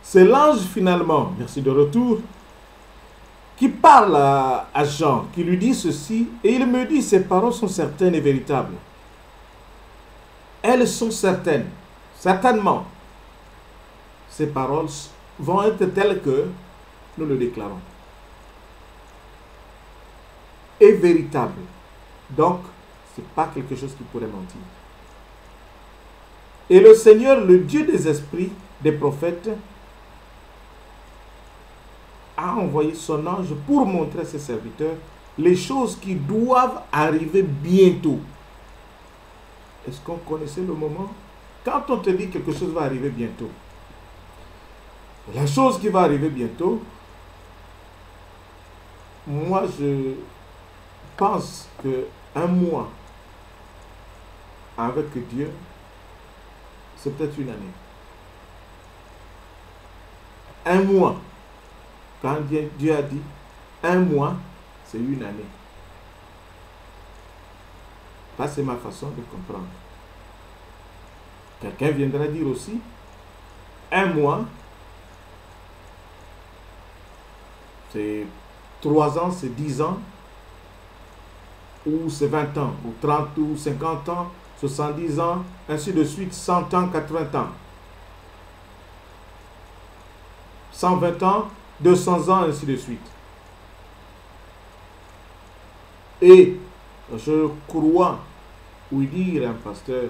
c'est l'ange finalement, merci de retour, qui parle à Jean, qui lui dit ceci, et il me dit, ces paroles sont certaines et véritables. Elles sont certaines, certainement. Ces paroles vont être telles que nous le déclarons. Et véritable. Donc, ce n'est pas quelque chose qui pourrait mentir. Et le Seigneur, le Dieu des esprits, des prophètes, a envoyé son ange pour montrer à ses serviteurs les choses qui doivent arriver bientôt. Est-ce qu'on connaissait le moment? Quand on te dit que quelque chose va arriver bientôt, la chose qui va arriver bientôt, moi je pense que un mois avec Dieu, c'est peut-être une année. Un mois, quand Dieu a dit un mois, c'est une année. Ça, c'est ma façon de comprendre. Quelqu'un viendra dire aussi, un mois, c'est 3 ans, c'est 10 ans, ou c'est 20 ans, ou 30 ou 50 ans, 70 ans, ainsi de suite, 100 ans, 80 ans. 120 ans, 200 ans, ainsi de suite. Et je crois, ou dire un pasteur,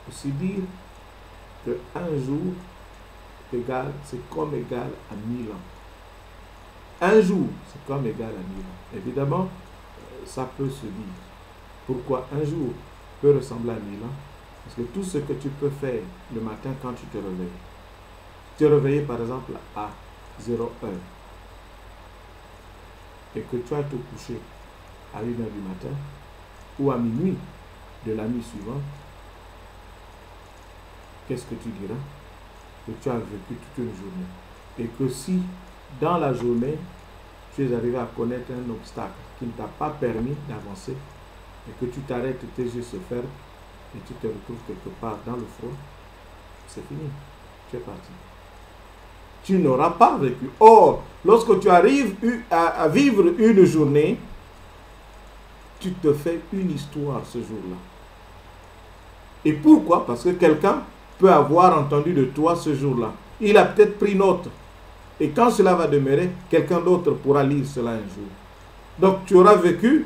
aussi dire que un jour égal, c'est comme égal à 1000 ans. Un jour, c'est comme égal à 1000 ans. Évidemment, ça peut se dire. Pourquoi un jour peut ressembler à 1000 ans? Parce que tout ce que tu peux faire le matin quand tu te réveilles, tu te réveilles par exemple à 0 heure et que tu as te couché à 1 heure du matin ou à minuit de la nuit suivante, qu'est-ce que tu diras? Que tu as vécu toute une journée. Et que si dans la journée, tu es arrivé à connaître un obstacle qui ne t'a pas permis d'avancer et que tu t'arrêtes, tes yeux se ferment et tu te retrouves quelque part dans le froid, c'est fini. Tu es parti. Tu n'auras pas vécu. Or, lorsque tu arrives à vivre une journée, tu te fais une histoire ce jour-là. Et pourquoi? Parce que quelqu'un peut avoir entendu de toi ce jour-là. Il a peut-être pris note. Et quand cela va demeurer, quelqu'un d'autre pourra lire cela un jour. Donc tu auras vécu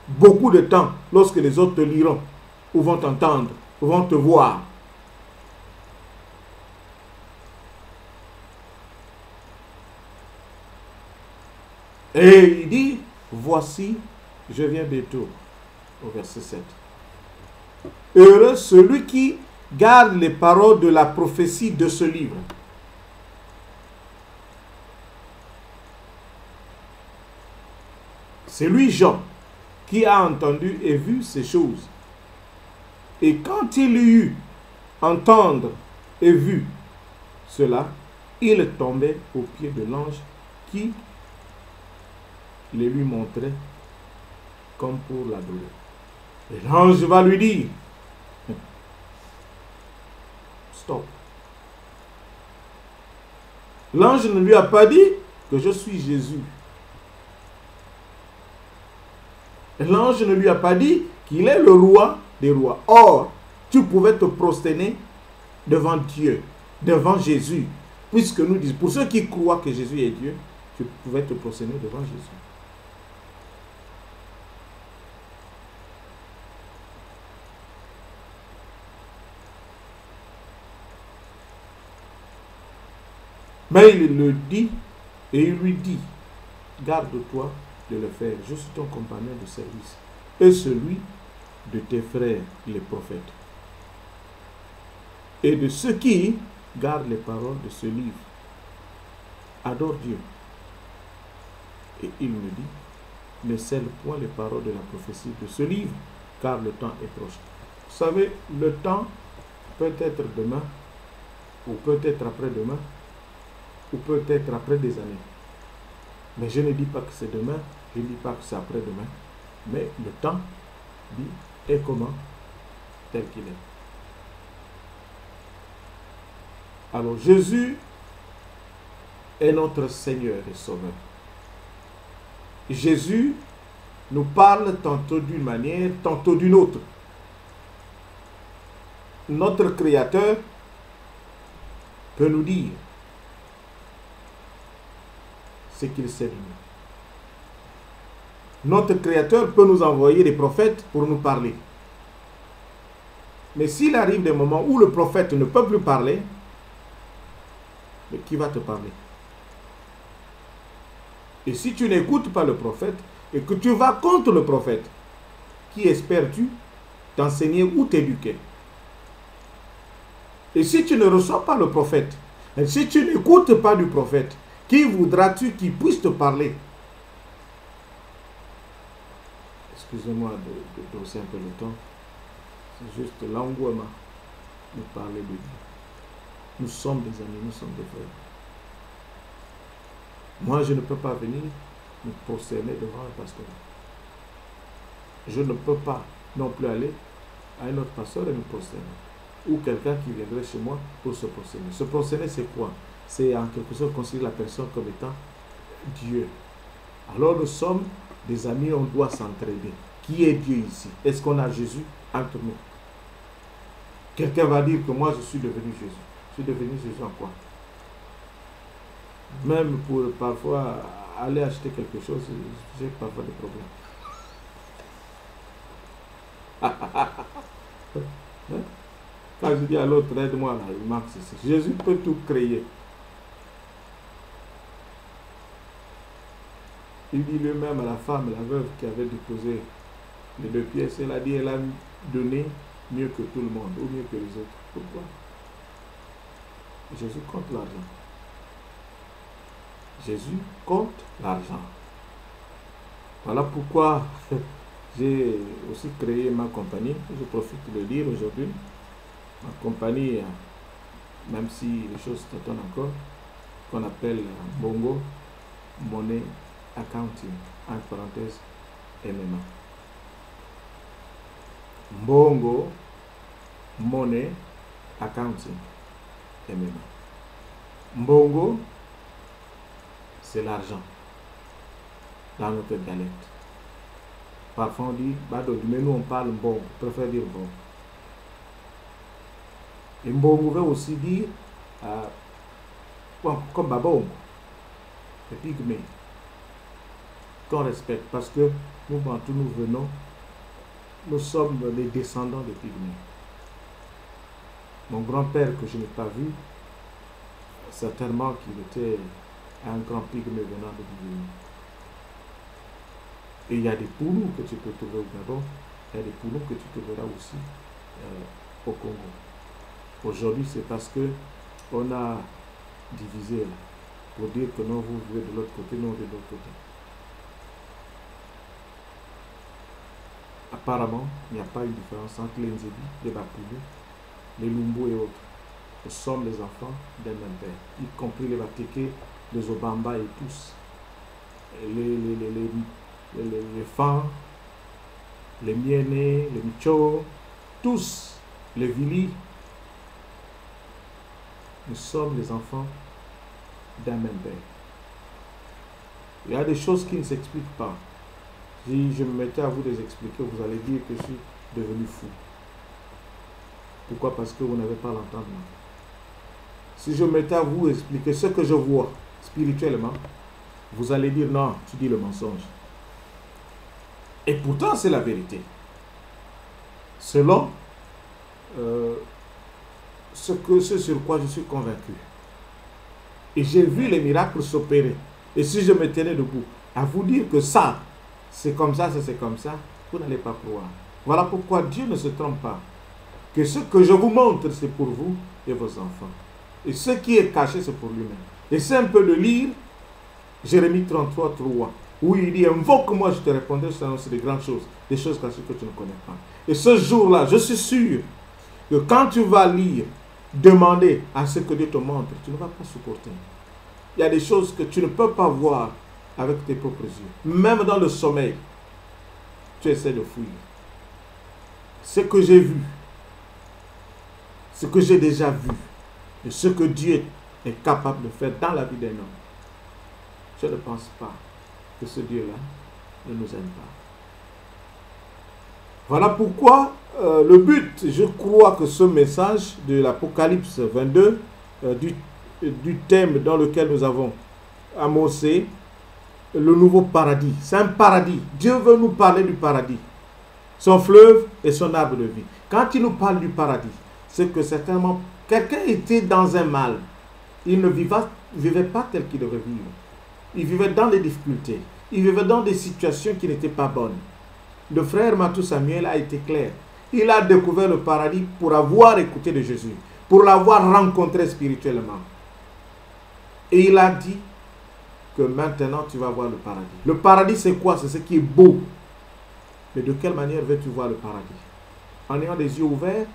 beaucoup de temps lorsque les autres te liront, ou vont t'entendre, ou vont te voir. Et il dit, voici, je viens bientôt, au verset 7. Heureux celui qui garde les paroles de la prophétie de ce livre. C'est lui, Jean, qui a entendu et vu ces choses. Et quand il eut entendre et vu cela, il tombait aux pieds de l'ange qui les lui montrait comme pour l'adorer. Et l'ange va lui dire, stop. L'ange ne lui a pas dit que je suis Jésus. L'ange ne lui a pas dit qu'il est le roi des rois. Or, tu pouvais te prosterner devant Dieu, devant Jésus. Puisque nous disons, pour ceux qui croient que Jésus est Dieu, tu pouvais te prosterner devant Jésus. Mais il le dit et il lui dit, garde-toi de le faire. Je suis ton compagnon de service et celui de tes frères les prophètes et de ceux qui gardent les paroles de ce livre. Adore Dieu. Et il me dit, ne scelle point les paroles de la prophétie de ce livre, car le temps est proche. Vous savez, le temps peut être demain, ou peut-être après-demain, ou peut-être après des années. Mais je ne dis pas que c'est demain, je ne dis pas que c'est après-demain, mais le temps dit est comment? Tel qu'il est. Alors Jésus est notre Seigneur et Sauveur. Jésus nous parle tantôt d'une manière, tantôt d'une autre. Notre Créateur peut nous dire ce qu'il sait de nous. Notre Créateur peut nous envoyer des prophètes pour nous parler. Mais s'il arrive des moments où le prophète ne peut plus parler, mais qui va te parler? Et si tu n'écoutes pas le prophète et que tu vas contre le prophète, qui espères-tu t'enseigner ou t'éduquer? Et si tu ne reçois pas le prophète, et si tu n'écoutes pas du prophète, qui voudras-tu qu'il puisse te parler? Excusez-moi de brosser un peu le temps. C'est juste l'engouement de parler de Dieu. Nous sommes des amis, nous sommes des frères. Moi, je ne peux pas venir me prosterner devant un pasteur. Je ne peux pas non plus aller à un autre pasteur et me prosterner. Ou quelqu'un qui viendrait chez moi pour se prosterner. Se prosterner, c'est quoi? C'est en quelque sorte considérer la personne comme étant Dieu. Alors nous sommes des amis, on doit s'entraider. Qui est Dieu ici? Est-ce qu'on a Jésus entre nous? Quelqu'un va dire que moi je suis devenu Jésus. Je suis devenu Jésus en quoi? Même pour parfois aller acheter quelque chose, j'ai parfois des problèmes. Hein? Quand je dis à l'autre, aide-moi là, il marque ceci. Jésus peut tout créer. Il dit lui-même à la femme, la veuve qui avait déposé les 2 pièces, elle a dit, elle a donné mieux que tout le monde, ou mieux que les autres. Pourquoi? Jésus compte l'argent. Jésus compte l'argent. Voilà pourquoi j'ai aussi créé ma compagnie. Je profite de le dire aujourd'hui. Ma compagnie, même si les choses s'attendent encore, qu'on appelle Mbongo Money Accounting, entre parenthèses, MMA. Mbongo Money Accounting, MMA. Mbongo, c'est l'argent dans notre dialecte. Parfois on dit Bado, mais nous on parle bon, on préfère dire bon. Et Mbongo veut aussi dire comme Babongo, les pygmées, qu'on respecte parce que nous, Bantous, nous venons, nous sommes les descendants des pygmées. Mon grand-père que je n'ai pas vu, certainement qu'il était un grand pygmée venant de Guinée. Et il y a des poulous que tu peux trouver au Gabon, il y a des poulous que tu trouveras aussi au Congo. Aujourd'hui, c'est parce que on a divisé là, pour dire que non, vous vivez de l'autre côté, nous on vit de l'autre côté. Apparemment, il n'y a pas une différence entre les Nzébi, les Bapoulous, les Lumbu et autres. Nous sommes les enfants d'un même père, y compris les Bateke, les Obamba et tous. Les Fans, les Miene, les Micho, tous, les Vili. Nous sommes les enfants d'un même père. Il y a des choses qui ne s'expliquent pas. Si je me mettais à vous les expliquer, vous allez dire que je suis devenu fou. Pourquoi? Parce que vous n'avez pas l'entendement. Si je me mettais à vous expliquer ce que je vois spirituellement, vous allez dire non, tu dis le mensonge. Et pourtant, c'est la vérité. Selon ce sur quoi je suis convaincu. Et j'ai vu les miracles s'opérer. Et si je me tenais debout à vous dire que ça, c'est comme ça, c'est comme ça, vous n'allez pas croire. Voilà pourquoi Dieu ne se trompe pas. Que ce que je vous montre, c'est pour vous et vos enfants. Et ce qui est caché, c'est pour lui-même. Et c'est un peu de lire Jérémie 33, 3, où il dit, invoque-moi, je te répondrai, je t'annonce des grandes choses, des choses cachées que tu ne connais pas. Et ce jour-là, je suis sûr que quand tu vas lire, demander à ce que Dieu te montre, tu ne vas pas supporter. Il y a des choses que tu ne peux pas voir avec tes propres yeux. Même dans le sommeil, tu essaies de fuir. Ce que j'ai vu, ce que j'ai déjà vu, et ce que Dieu est capable de faire dans la vie d'un homme, Je ne pense pas que ce Dieu-là ne nous aime pas. Voilà pourquoi le but, je crois que ce message de l'Apocalypse 22, du thème dans lequel nous avons amorcé, le nouveau paradis. C'est un paradis. Dieu veut nous parler du paradis. Son fleuve et son arbre de vie. Quand il nous parle du paradis, c'est que certainement quelqu'un était dans un mal. Il ne vivait pas tel qu'il devait vivre. Il vivait dans des difficultés. Il vivait dans des situations qui n'étaient pas bonnes. Le frère Matou Samuel a été clair. Il a découvert le paradis pour avoir écouté de Jésus, pour l'avoir rencontré spirituellement. Et il a dit que maintenant tu vas voir le paradis. Le paradis, c'est quoi? C'est ce qui est beau. Mais de quelle manière veux-tu voir le paradis? En ayant des yeux ouverts?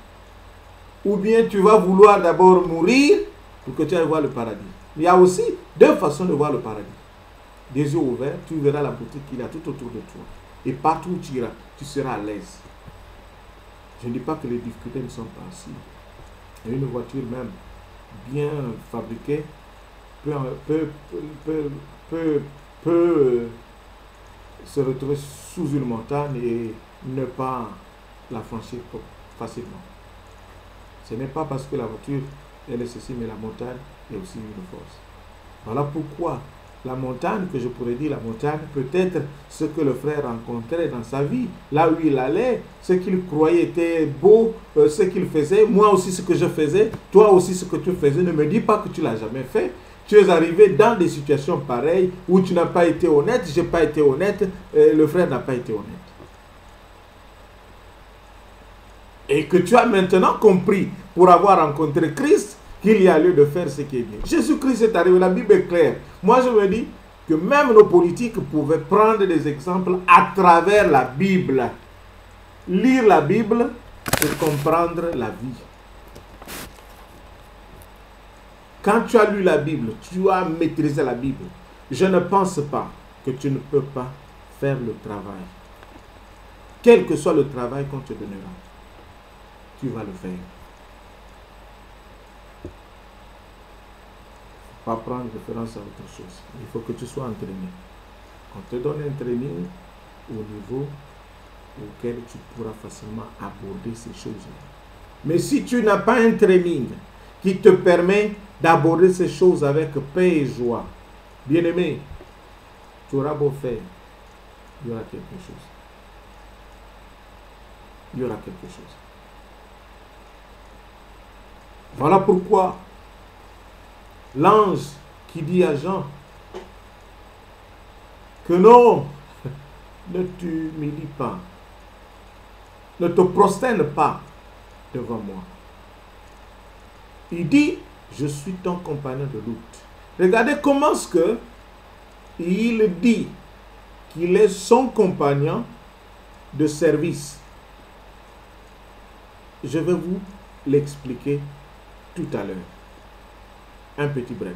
Ou bien tu vas vouloir d'abord mourir pour que tu ailles voir le paradis? Il y a aussi deux façons de voir le paradis. Des yeux ouverts, tu verras la beauté qu'il y a tout autour de toi. Et partout où tu iras, tu seras à l'aise. Je ne dis pas que les difficultés ne sont pas ainsi. Une voiture même bien fabriquée peut se retrouver sous une montagne et ne pas la franchir facilement. Ce n'est pas parce que la voiture elle est ceci, mais la montagne est aussi une force. Voilà pourquoi la montagne, que je pourrais dire la montagne, peut-être ce que le frère rencontrait dans sa vie, là où il allait, ce qu'il croyait était beau, ce qu'il faisait, moi aussi ce que je faisais, toi aussi ce que tu faisais, ne me dis pas que tu ne l'as jamais fait. Tu es arrivé dans des situations pareilles où tu n'as pas été honnête, je n'ai pas été honnête, le frère n'a pas été honnête. Et que tu as maintenant compris, pour avoir rencontré Christ, qu'il y a lieu de faire ce qui est bien. Jésus-Christ est arrivé, la Bible est claire. Moi, je me dis que même nos politiques pouvaient prendre des exemples à travers la Bible. Lire la Bible et comprendre la vie. Quand tu as lu la Bible, tu as maîtrisé la Bible, je ne pense pas que tu ne peux pas faire le travail. Quel que soit le travail qu'on te donnera, tu vas le faire. Pas prendre référence à autre chose. Il faut que tu sois entraîné. On te donne un training au niveau auquel tu pourras facilement aborder ces choses-là. Mais si tu n'as pas un training qui te permet d'aborder ces choses avec paix et joie, bien-aimé, tu auras beau faire, il y aura quelque chose. Il y aura quelque chose. Voilà pourquoi l'ange qui dit à Jean que non, ne t'humilie pas, ne te prosterne pas devant moi. Il dit, je suis ton compagnon de lutte. Regardez comment est-ce que il dit qu'il est son compagnon de service. Je vais vous l'expliquer tout à l'heure. Un petit break.